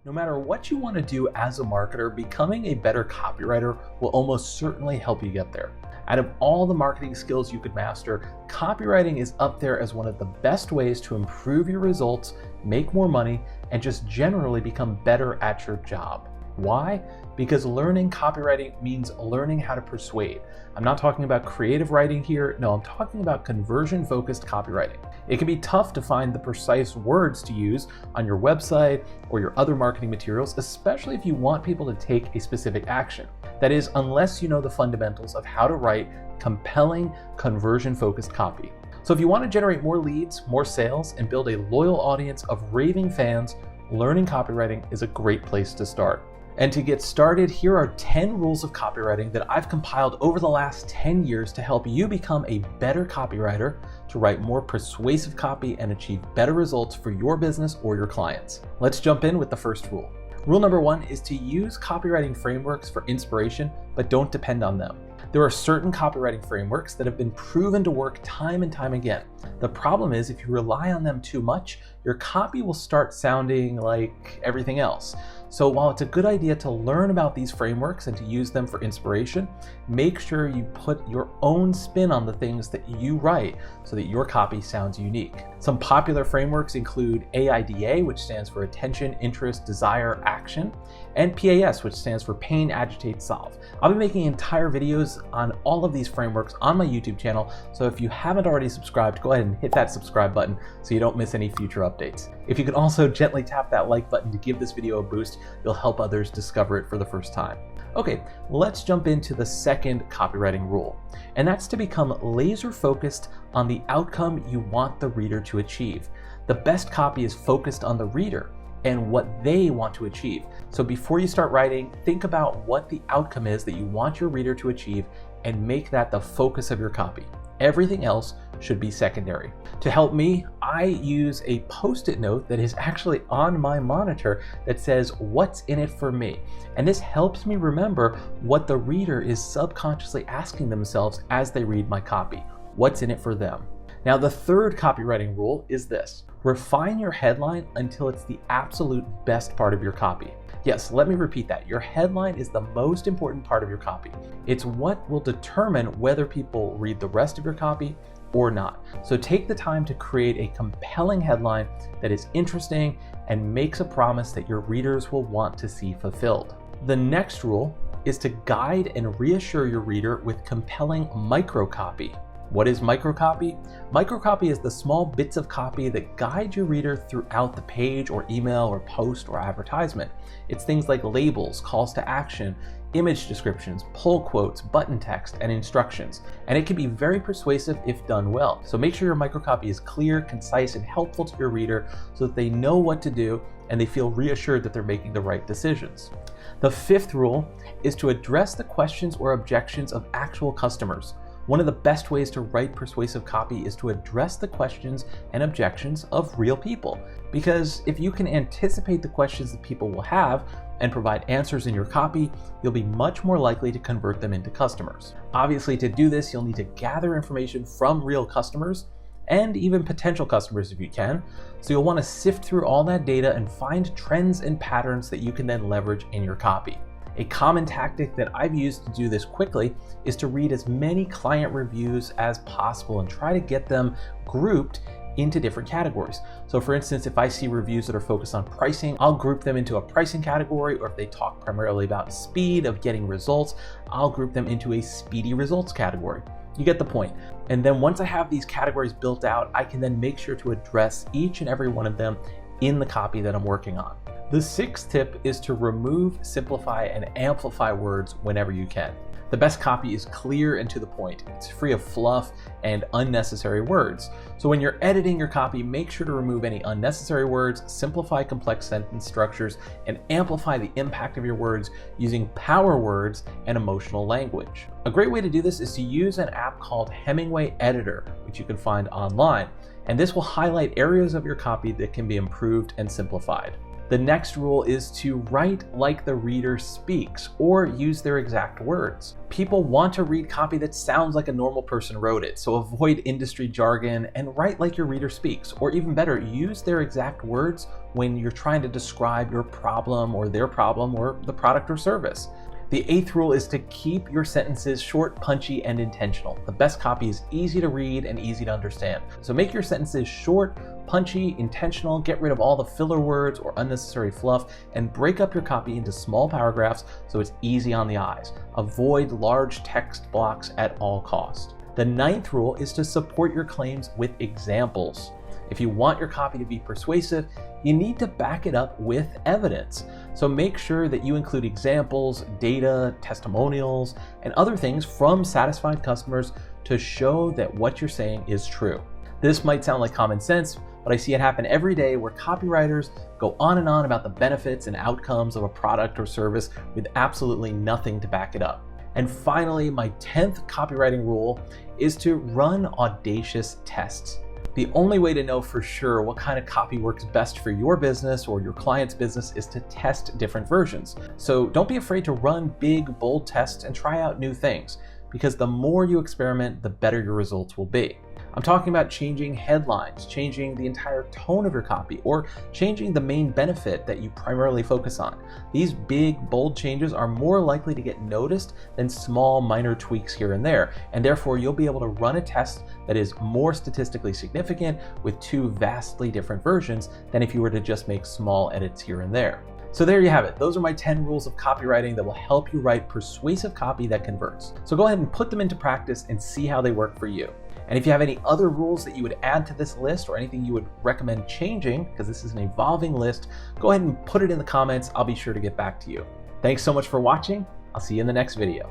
No matter what you want to do as a marketer, becoming a better copywriter will almost certainly help you get there. Out of all the marketing skills you could master, copywriting is up there as one of the best ways to improve your results, make more money, and just generally become better at your job. Why? Because learning copywriting means learning how to persuade. I'm not talking about creative writing here. No, I'm talking about conversion-focused copywriting. It can be tough to find the precise words to use on your website or your other marketing materials, especially if you want people to take a specific action. That is, unless you know the fundamentals of how to write compelling, conversion-focused copy. So if you want to generate more leads, more sales, and build a loyal audience of raving fans, learning copywriting is a great place to start. And to get started, here are 10 rules of copywriting that I've compiled over the last 10 years to help you become a better copywriter, to write more persuasive copy and achieve better results for your business or your clients. Let's jump in with the first rule. Rule number 1 is to use copywriting frameworks for inspiration, but don't depend on them. There are certain copywriting frameworks that have been proven to work time and time again. The problem is if you rely on them too much, your copy will start sounding like everything else. So while it's a good idea to learn about these frameworks and to use them for inspiration, make sure you put your own spin on the things that you write so that your copy sounds unique. Some popular frameworks include AIDA, which stands for Attention, Interest, Desire, Action, and PAS, which stands for Pain, Agitate, Solve. I'll be making entire videos on all of these frameworks on my YouTube channel, so if you haven't already subscribed, go ahead and hit that subscribe button so you don't miss any future updates. If you could also gently tap that like button to give this video a boost, you'll help others discover it for the first time. Okay, let's jump into the second copywriting rule, and that's to become laser focused on the outcome you want the reader to achieve. The best copy is focused on the reader and what they want to achieve. So before you start writing, think about what the outcome is that you want your reader to achieve and make that the focus of your copy. Everything else should be secondary. To help me, I use a post-it note that is actually on my monitor that says, "What's in it for me?" And this helps me remember what the reader is subconsciously asking themselves as they read my copy. What's in it for them? Now, the third copywriting rule is this: refine your headline until it's the absolute best part of your copy. Yes, let me repeat that. Your headline is the most important part of your copy. It's what will determine whether people read the rest of your copy or not. So take the time to create a compelling headline that is interesting and makes a promise that your readers will want to see fulfilled. The next rule is to guide and reassure your reader with compelling microcopy. What is microcopy? Microcopy is the small bits of copy that guide your reader throughout the page or email or post or advertisement. It's things like labels, calls to action, image descriptions, pull quotes, button text, and instructions. And it can be very persuasive if done well. So make sure your microcopy is clear, concise, and helpful to your reader so that they know what to do and they feel reassured that they're making the right decisions. The fifth rule is to address the questions or objections of actual customers. One of the best ways to write persuasive copy is to address the questions and objections of real people. Because if you can anticipate the questions that people will have and provide answers in your copy, you'll be much more likely to convert them into customers. Obviously, to do this, you'll need to gather information from real customers and even potential customers if you can. So you'll want to sift through all that data and find trends and patterns that you can then leverage in your copy. A common tactic that I've used to do this quickly is to read as many client reviews as possible and try to get them grouped into different categories. So for instance, if I see reviews that are focused on pricing, I'll group them into a pricing category, or if they talk primarily about speed of getting results, I'll group them into a speedy results category. You get the point. And then once I have these categories built out, I can then make sure to address each and every one of them in the copy that I'm working on. The sixth tip is to remove, simplify, and amplify words whenever you can. The best copy is clear and to the point. It's free of fluff and unnecessary words. So when you're editing your copy, make sure to remove any unnecessary words, simplify complex sentence structures, and amplify the impact of your words using power words and emotional language. A great way to do this is to use an app called Hemingway Editor, which you can find online. And this will highlight areas of your copy that can be improved and simplified. The next rule is to write like the reader speaks or use their exact words. People want to read copy that sounds like a normal person wrote it, so avoid industry jargon and write like your reader speaks, or even better, use their exact words when you're trying to describe your problem or their problem or the product or service. The eighth rule is to keep your sentences short, punchy, and intentional. The best copy is easy to read and easy to understand. So make your sentences short, punchy, intentional, get rid of all the filler words or unnecessary fluff, and break up your copy into small paragraphs so it's easy on the eyes. Avoid large text blocks at all costs. The ninth rule is to support your claims with examples. If you want your copy to be persuasive, you need to back it up with evidence. So make sure that you include examples, data, testimonials, and other things from satisfied customers to show that what you're saying is true. This might sound like common sense, but I see it happen every day where copywriters go on and on about the benefits and outcomes of a product or service with absolutely nothing to back it up. And finally, my 10th copywriting rule is to run audacious tests. The only way to know for sure what kind of copy works best for your business or your client's business is to test different versions. So don't be afraid to run big, bold tests and try out new things, because the more you experiment, the better your results will be. I'm talking about changing headlines, changing the entire tone of your copy, or changing the main benefit that you primarily focus on. These big, bold changes are more likely to get noticed than small, minor tweaks here and there, and therefore you'll be able to run a test that is more statistically significant with two vastly different versions than if you were to just make small edits here and there. So there you have it. Those are my 10 rules of copywriting that will help you write persuasive copy that converts. So go ahead and put them into practice and see how they work for you. And if you have any other rules that you would add to this list or anything you would recommend changing, because this is an evolving list, go ahead and put it in the comments. I'll be sure to get back to you. Thanks so much for watching. I'll see you in the next video.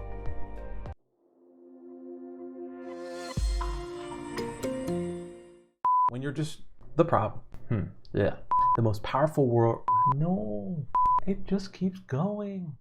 When you're just the problem. Yeah. The most powerful world. No, it just keeps going.